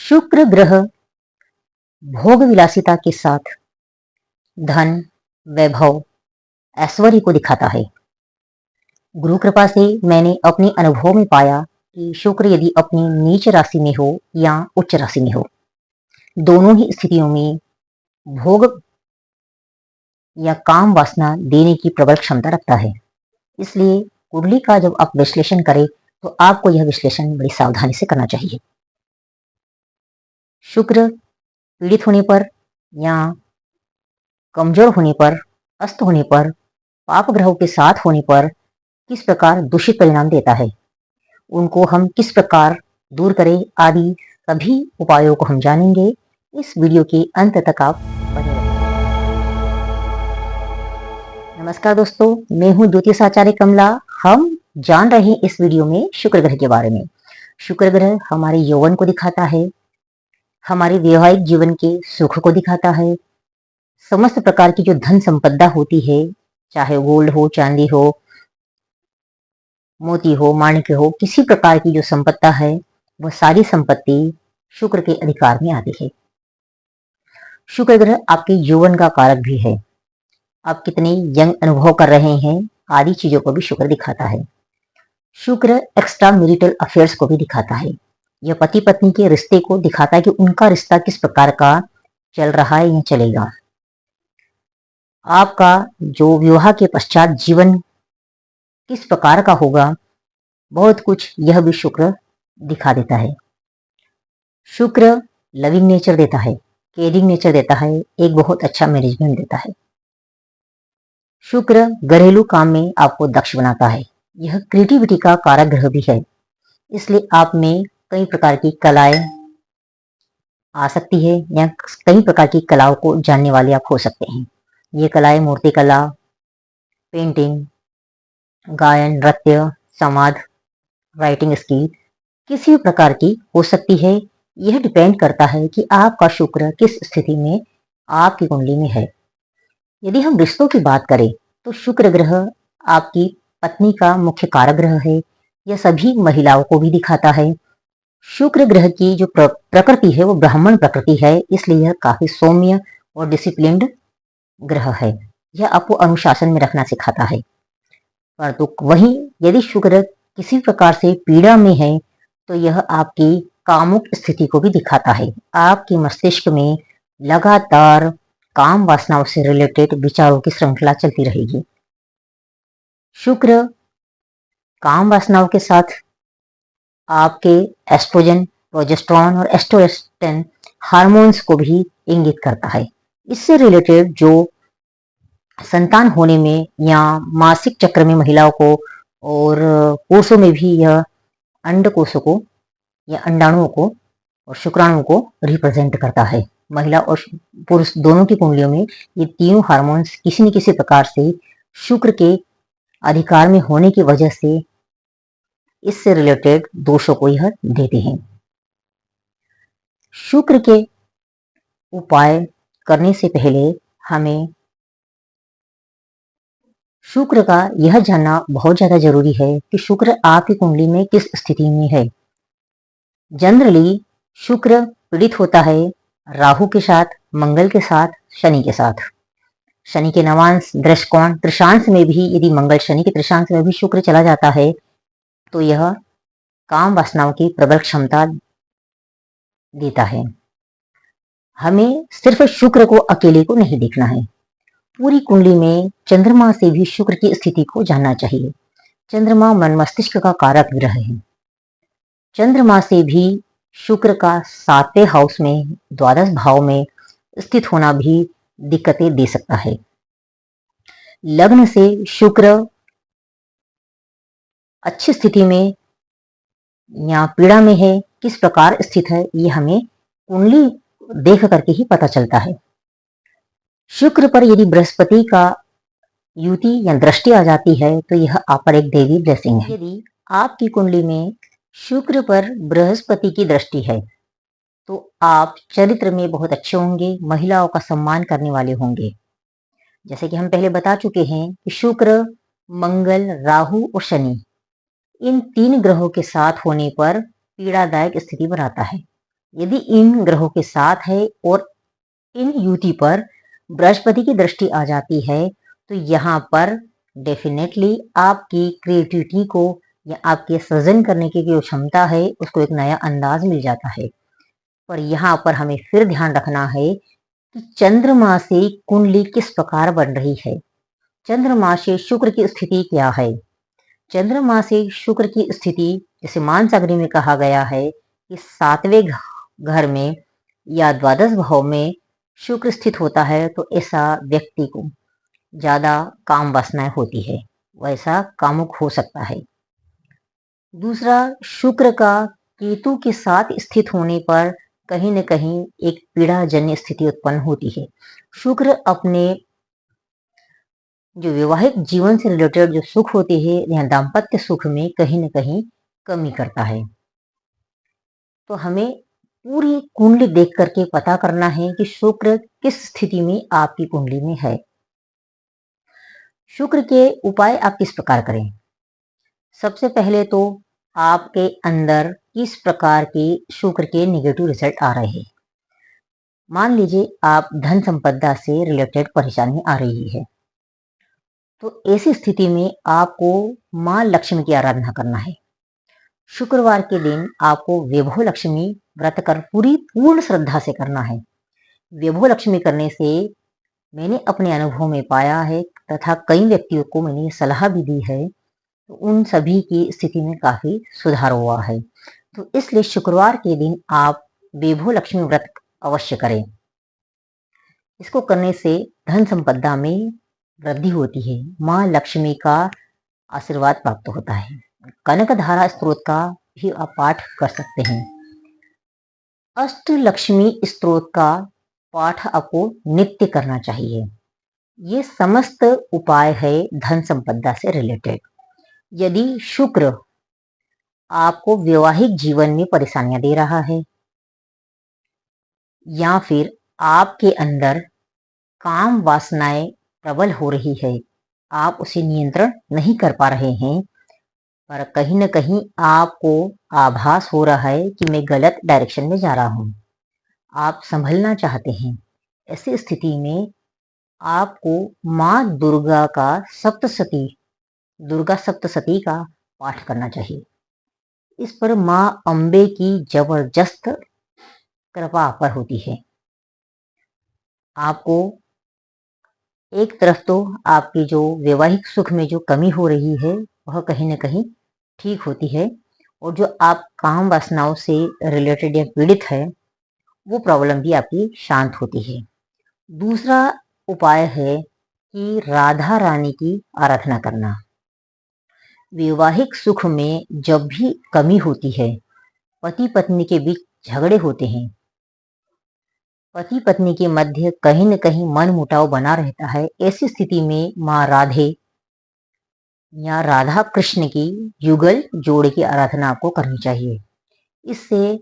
शुक्र ग्रह भोग विलासिता के साथ धन, वैभव, ऐश्वर्य को दिखाता है। गुरु कृपा से मैंने अपने अनुभव में पाया कि शुक्र यदि अपनी नीच राशि में हो या उच्च राशि में हो, दोनों ही स्थितियों में भोग या काम वासना देने की प्रबल क्षमता रखता है। इसलिए कुंडली का जब आप विश्लेषण करें तो आपको यह विश्लेषण बड़ी सावधानी से करना चाहिए। शुक्र पीड़ित होने पर या कमजोर होने पर, अस्त होने पर, पाप ग्रहों के साथ होने पर किस प्रकार दूषित परिणाम देता है, उनको हम किस प्रकार दूर करें आदि सभी उपायों को हम जानेंगे। इस वीडियो के अंत तक आप बने रहें। नमस्कार दोस्तों, मैं हूं ज्योतिष आचार्य कमला। हम जान रहे हैं इस वीडियो में शुक्र ग्रह के बारे में। शुक्र ग्रह हमारे यौवन को दिखाता है, हमारे वैवाहिक जीवन के सुख को दिखाता है। समस्त प्रकार की जो धन संपदा होती है, चाहे गोल्ड हो, चांदी हो, मोती हो, माणिक्य हो, किसी प्रकार की जो संपत्ता है वह सारी संपत्ति शुक्र के अधिकार में आती है। शुक्र ग्रह आपके यौवन का कारक भी है। आप कितने यंग अनुभव कर रहे हैं आदि चीजों को भी शुक्र दिखाता है। शुक्र एक्स्ट्रा मैरिटल अफेयर्स को भी दिखाता है। यह पति पत्नी के रिश्ते को दिखाता है कि उनका रिश्ता किस प्रकार का चल रहा है या चलेगा। आपका जो विवाह के पश्चात जीवन किस प्रकार का होगा, बहुत कुछ यह भी शुक्र दिखा देता है। शुक्र लविंग नेचर देता है, केयरिंग नेचर देता है, एक बहुत अच्छा मैनेजमेंट देता है। शुक्र घरेलू काम में आपको दक्ष बनाता है। यह क्रिएटिविटी का कारक ग्रह भी है, इसलिए आप में कई प्रकार की कलाएं आ सकती है या कई प्रकार की कलाओं को जानने वाले आप हो सकते हैं। ये कलाएं मूर्ति कला, पेंटिंग, गायन, नृत्य, संवाद, राइटिंग स्किल किसी भी प्रकार की हो सकती है। यह डिपेंड करता है कि आपका शुक्र किस स्थिति में आपकी कुंडली में है। यदि हम रिश्तों की बात करें तो शुक्र ग्रह आपकी पत्नी का मुख्य कारक ग्रह है। यह सभी महिलाओं को भी दिखाता है। शुक्र ग्रह की जो प्रकृति है वो ब्राह्मण प्रकृति है, इसलिए यह काफी सौम्य और डिसिप्लिन्ड ग्रह है। यह आपको अनुशासन में रखना सिखाता है। परंतु वहीं यदि शुक्र किसी प्रकार से पीड़ा में है तो यह आपकी कामुक स्थिति को भी दिखाता है। आपके मस्तिष्क में लगातार काम वासनाओं से रिलेटेड विचारों की श्रृंखला चलती रहेगी। शुक्र काम वासनाओं के साथ आपके एस्ट्रोजन, प्रोजेस्टेरॉन और एस्ट्रोस्टेन हार्मोन्स को भी इंगित करता है। इससे रिलेटेड जो संतान होने में या मासिक चक्र में महिलाओं को और पुरुषों में भी यह अंडकोशों को या अंडाणुओं को और शुक्राणुओं को रिप्रेजेंट करता है। महिला और पुरुष दोनों की कुंडलियों में ये तीनों हार्मोन्स किसी न किसी प्रकार से शुक्र के अधिकार में होने की वजह से इससे रिलेटेड दोषों को यह देते हैं। शुक्र के उपाय करने से पहले हमें शुक्र का यह जानना बहुत ज्यादा जरूरी है कि शुक्र आपकी कुंडली में किस स्थिति में है। जनरली शुक्र पीड़ित होता है राहु के साथ, मंगल के साथ, शनि के साथ। शनि के नवांश, दृष्कोण, त्रिशांश में भी यदि मंगल शनि के त्रिशांश में भी शुक्र चला जाता है तो यह काम वासनाओं की प्रबल क्षमता देता है। हमें सिर्फ शुक्र को अकेले को नहीं देखना है, पूरी कुंडली में चंद्रमा से भी शुक्र की स्थिति को जानना चाहिए। चंद्रमा मन मस्तिष्क का कारक ग्रह है। चंद्रमा से भी शुक्र का 7वें हाउस में, द्वादश भाव में स्थित होना भी दिक्कतें दे सकता है। लग्न से शुक्र अच्छी स्थिति में या पीड़ा में है, किस प्रकार स्थित है, ये हमें कुंडली देख करके ही पता चलता है। शुक्र पर यदि बृहस्पति का युति या दृष्टि आ जाती है तो यह आप पर एक देवी ब्लेसिंग है। यदि आपकी कुंडली में शुक्र पर बृहस्पति की दृष्टि है तो आप चरित्र में बहुत अच्छे होंगे, महिलाओं का सम्मान करने वाले होंगे। जैसे कि हम पहले बता चुके हैं कि शुक्र, मंगल, राहु और शनि इन तीन ग्रहों के साथ होने पर पीड़ादायक स्थिति बनाता है। यदि इन ग्रहों के साथ है और इन युति पर बृहस्पति की दृष्टि आ जाती है तो यहाँ पर डेफिनेटली आपकी क्रिएटिविटी को या आपके सृजन करने की जो क्षमता है उसको एक नया अंदाज मिल जाता है। पर यहाँ पर हमें फिर ध्यान रखना है कि चंद्रमा से कुंडली किस प्रकार बन रही है, चंद्रमा से शुक्र की स्थिति क्या है। चंद्रमा से शुक्र की स्थिति जैसे मानसागरी में कहा गया है कि 7वें घर में या द्वादश भाव में शुक्र स्थित होता है तो ऐसा व्यक्ति को ज्यादा काम वासनाएं होती है, वैसा कामुक हो सकता है। दूसरा, शुक्र का केतु के साथ स्थित होने पर कहीं न कहीं एक पीड़ाजन्य स्थिति उत्पन्न होती है। शुक्र अपने जो वैवाहिक जीवन से रिलेटेड जो सुख होते हैं या दाम्पत्य सुख में कहीं न कहीं कमी करता है। तो हमें पूरी कुंडली देख करके पता करना है कि शुक्र किस स्थिति में आपकी कुंडली में है। शुक्र के उपाय आप किस प्रकार करें? सबसे पहले तो आपके अंदर किस प्रकार के शुक्र के नेगेटिव रिजल्ट आ रहे हैं। मान लीजिए आप धन संपदा से रिलेटेड परेशानी आ रही है तो ऐसी स्थिति में आपको मां लक्ष्मी की आराधना करना है। शुक्रवार के दिन आपको वैभव लक्ष्मी व्रत कर पूर्ण श्रद्धा से करना है। वैभव लक्ष्मी करने से मैंने अपने अनुभव में पाया है तथा कई व्यक्तियों को मैंने सलाह भी दी है तो उन सभी की स्थिति में काफी सुधार हुआ है। तो इसलिए शुक्रवार के दिन आप वैभव लक्ष्मी व्रत अवश्य करें। इसको करने से धन संपदा में वृद्धि होती है, माँ लक्ष्मी का आशीर्वाद प्राप्त होता है। कनक धारा स्त्रोत का भी आप पाठ कर सकते हैं। अष्ट लक्ष्मी स्त्रोत का पाठ आपको नित्य करना चाहिए। ये समस्त उपाय है धन संपदा से रिलेटेड। यदि शुक्र आपको वैवाहिक जीवन में परेशानियां दे रहा है या फिर आपके अंदर काम वासनाएं प्रबल हो रही है, आप उसे नियंत्रण नहीं कर पा रहे हैं, पर कहीं न कहीं आपको आभास हो रहा है कि मैं गलत डायरेक्शन में जा रहा हूं, आप संभलना चाहते हैं, ऐसी स्थिति में आपको माँ दुर्गा का दुर्गा सप्तशती का पाठ करना चाहिए। इस पर माँ अम्बे की जबरदस्त कृपा आप पर होती है। आपको एक तरफ तो आपकी जो वैवाहिक सुख में जो कमी हो रही है वह कहीं न कहीं ठीक होती है और जो आप काम वासनाओं से रिलेटेड या पीड़ित है वो प्रॉब्लम भी आपकी शांत होती है। दूसरा उपाय है कि राधा रानी की आराधना करना। वैवाहिक सुख में जब भी कमी होती है, पति पत्नी के बीच झगड़े होते हैं, पति पत्नी के मध्य कहीं न कहीं मन मुटाव बना रहता है, ऐसी स्थिति में माँ राधे या राधा कृष्ण की युगल जोड़ की आराधना आपको करनी चाहिए। इससे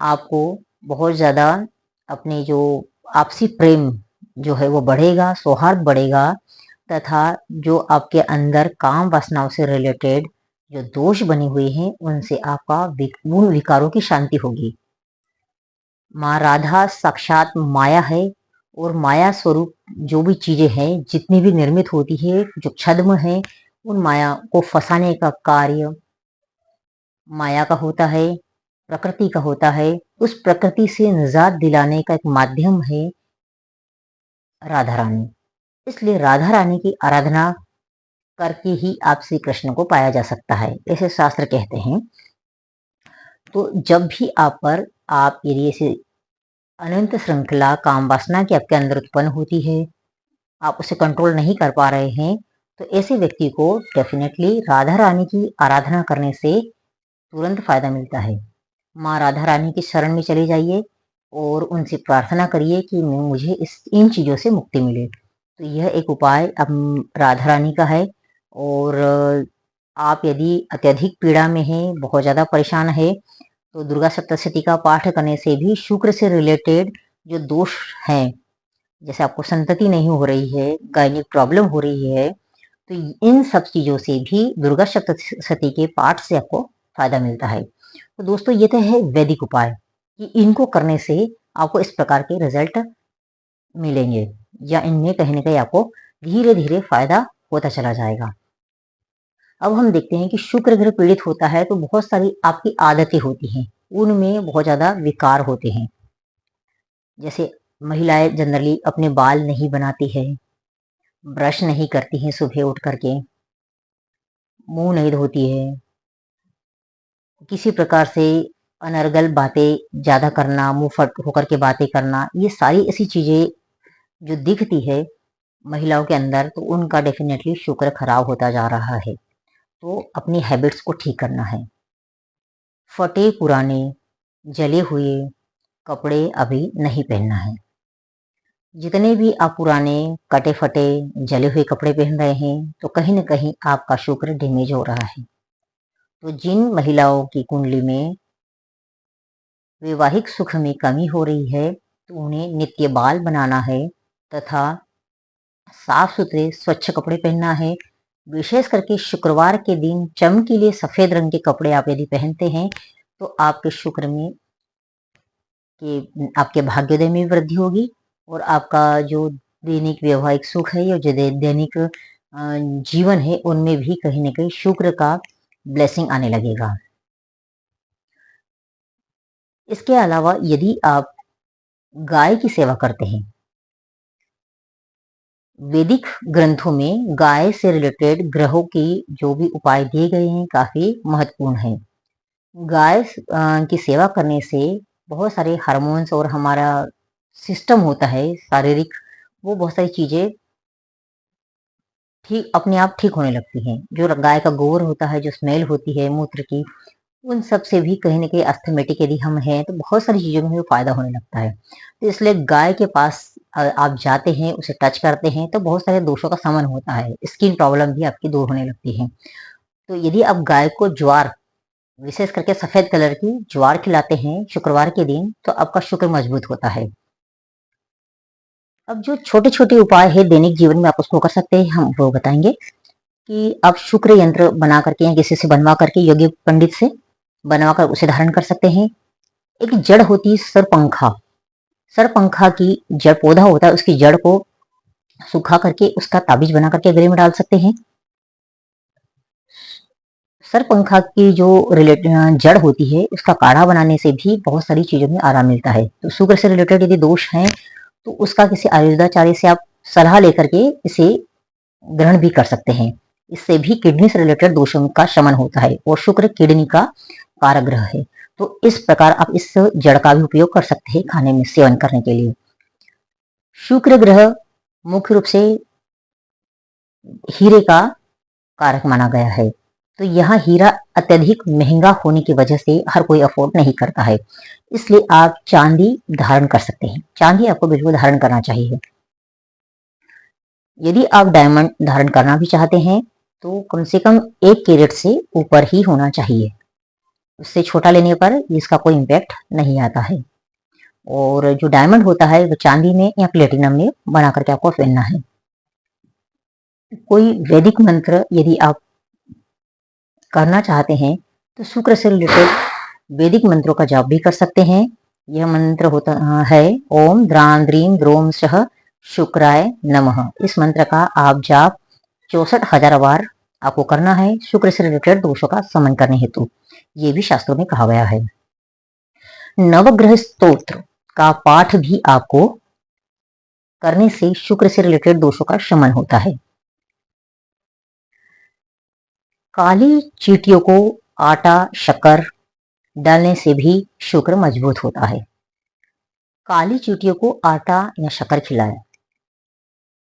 आपको बहुत ज्यादा अपने जो आपसी प्रेम जो है वो बढ़ेगा, सौहार्द बढ़ेगा तथा जो आपके अंदर काम वासनाओं से रिलेटेड जो दोष बने हुए हैं उनसे आपका उन विकारों की शांति होगी। माँ राधा साक्षात माया है और माया स्वरूप जो भी चीजें हैं जितनी भी निर्मित होती है जो छद्म है उन माया को फंसाने का कार्य माया का होता है, प्रकृति का होता है। उस प्रकृति से निजात दिलाने का एक माध्यम है राधा रानी। इसलिए राधा रानी की आराधना करके ही आप श्री कृष्ण को पाया जा सकता है, ऐसे शास्त्र कहते हैं। तो जब भी आप यदि ऐसे अनंत श्रृंखला काम वासना की आपके अंदर उत्पन्न होती है, आप उसे कंट्रोल नहीं कर पा रहे हैं, तो ऐसे व्यक्ति को डेफिनेटली राधा रानी की आराधना करने से तुरंत फायदा मिलता है। माँ राधा रानी की शरण में चले जाइए और उनसे प्रार्थना करिए कि मुझे इन चीजों से मुक्ति मिले। तो यह एक उपाय अब राधा रानी का है। और आप यदि अत्यधिक पीड़ा में हैं, बहुत ज्यादा परेशान है, तो दुर्गा सप्तशती का पाठ करने से भी शुक्र से रिलेटेड जो दोष हैं, जैसे आपको संतति नहीं हो रही है, गायनिक प्रॉब्लम हो रही है, तो इन सब चीजों से भी दुर्गा सप्तशती के पाठ से आपको फायदा मिलता है। तो दोस्तों ये तो है वैदिक उपाय कि इनको करने से आपको इस प्रकार के रिजल्ट मिलेंगे या इनमें कहीं ना कहीं आपको धीरे धीरे फायदा होता चला जाएगा। अब हम देखते हैं कि शुक्र ग्रह पीड़ित होता है तो बहुत सारी आपकी आदतें होती हैं, उनमें बहुत ज्यादा विकार होते हैं। जैसे महिलाएं जनरली अपने बाल नहीं बनाती है, ब्रश नहीं करती हैं सुबह उठ करके, मुंह नहीं धोती है, किसी प्रकार से अनर्गल बातें ज्यादा करना, मुंह फट होकर के बातें करना, ये सारी ऐसी चीजें जो दिखती है महिलाओं के अंदर, तो उनका डेफिनेटली शुक्र खराब होता जा रहा है। तो अपनी हैबिट्स को ठीक करना है। फटे पुराने जले हुए कपड़े अभी नहीं पहनना है। जितने भी आप पुराने कटे फटे जले हुए कपड़े पहन रहे हैं तो कहीं ना कहीं आपका शुक्र डैमेज हो रहा है। तो जिन महिलाओं की कुंडली में वैवाहिक सुख में कमी हो रही है तो उन्हें नित्य बाल बनाना है तथा साफ सुथरे स्वच्छ कपड़े पहनना है। विशेष करके शुक्रवार के दिन चमकीले सफेद रंग के कपड़े आप यदि पहनते हैं तो आपके शुक्र में आपके भाग्योदय में वृद्धि होगी और आपका जो दैनिक वैवाहिक सुख है या जो दैनिक जीवन है उनमें भी कहीं ना कहीं शुक्र का ब्लेसिंग आने लगेगा। इसके अलावा यदि आप गाय की सेवा करते हैं, वैदिक ग्रंथों में गाय से रिलेटेड ग्रहों की जो भी उपाय दिए गए हैं काफी महत्वपूर्ण है। गाय की सेवा करने से बहुत सारे हार्मोन्स और हमारा सिस्टम होता है शारीरिक, वो बहुत सारी चीजें ठीक अपने आप ठीक होने लगती हैं। जो गाय का गोबर होता है, जो स्मेल होती है मूत्र की, उन सब से भी कहीं ना कहीं अस्थमेटिक यदि हम हैं तो बहुत सारी चीजों में फायदा होने लगता है। तो इसलिए गाय के पास आप जाते हैं, उसे टच करते हैं तो बहुत सारे दोषों का शमन होता है, स्किन प्रॉब्लम भी आपकी दूर होने लगती है। तो यदि आप गाय को ज्वार, विशेष करके सफेद कलर की ज्वार खिलाते हैं शुक्रवार के दिन तो आपका शुक्र मजबूत होता है। अब जो छोटे छोटे उपाय है दैनिक जीवन में आप उसको कर सकते हैं, हम वो बताएंगे कि आप शुक्र यंत्र बना करके या किसी से बनवा करके योग्य पंडित से बनवा कर उसे धारण कर सकते हैं। एक जड़ होती है सरपंखा, सरपंखा की जड़ पौधा होता है, उसकी जड़ को सुखा करके उसका ताबीज बना करके गले में डाल सकते हैं। सरपंखा की जो जड़ होती है उसका काढ़ा बनाने से भी बहुत सारी चीजों में आराम मिलता है। तो शुक्र से रिलेटेड यदि दोष हैं तो उसका किसी आयुर्वेदाचार्य से आप सलाह लेकर के इसे ग्रहण भी कर सकते हैं। इससे भी किडनी से रिलेटेड दोषों का शमन होता है और शुक्र किडनी का कारक ग्रह है। तो इस प्रकार आप इस जड़ का भी उपयोग कर सकते हैं खाने में सेवन करने के लिए। शुक्र ग्रह मुख्य रूप से हीरे का कारक माना गया है। तो यहाँ हीरा अत्यधिक महंगा होने की वजह से हर कोई अफोर्ड नहीं करता है, इसलिए आप चांदी धारण कर सकते हैं। चांदी आपको बिल्कुल धारण करना चाहिए। यदि आप डायमंड धारण करना भी चाहते हैं तो कम से कम 1 कैरेट से ऊपर ही होना चाहिए, उससे छोटा लेने पर इसका कोई इम्पैक्ट नहीं आता है। और जो डायमंड होता है वो चांदी में या प्लेटिनम में बना करके आपको पहनना है। कोई वैदिक मंत्र यदि आप करना चाहते हैं तो शुक्र से रिलेटेड वैदिक मंत्रों का जाप भी कर सकते हैं। यह मंत्र होता है ओम द्रां द्रीं द्रोम सह शुक्राय नमः। इस मंत्र का आप जाप 64,000 बार आपको करना है शुक्र से रिलेटेड दोषों का शमन करने हेतु, ये भी शास्त्रों में कहा गया है। नवग्रह स्तोत्र का पाठ भी आपको करने से शुक्र से रिलेटेड दोषों का शमन होता है। काली चींटियों को आटा शक्कर डालने से भी शुक्र मजबूत होता है। काली चींटियों को आटा या शक्कर खिलाएं।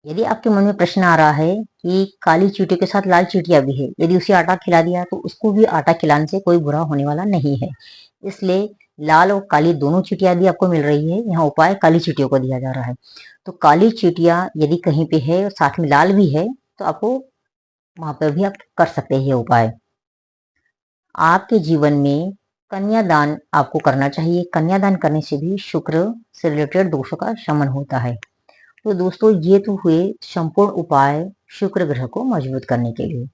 यदि आपके मन में प्रश्न आ रहा है कि काली चींटियों के साथ लाल चींटियां भी है, यदि उसे आटा खिला दिया तो उसको भी आटा खिलाने से कोई बुरा होने वाला नहीं है। इसलिए लाल और काली दोनों चींटियां यदि आपको मिल रही है, यहाँ उपाय काली चींटियों को दिया जा रहा है। तो काली चींटियां यदि कहीं पे है और साथ में लाल भी है तो आपको वहां पर भी आप कर सकते हैं ये उपाय। आपके जीवन में कन्यादान आपको करना चाहिए। कन्यादान करने से भी शुक्र से रिलेटेड दोषों का शमन होता है। तो दोस्तों ये तो हुए संपूर्ण उपाय शुक्र ग्रह को मजबूत करने के लिए।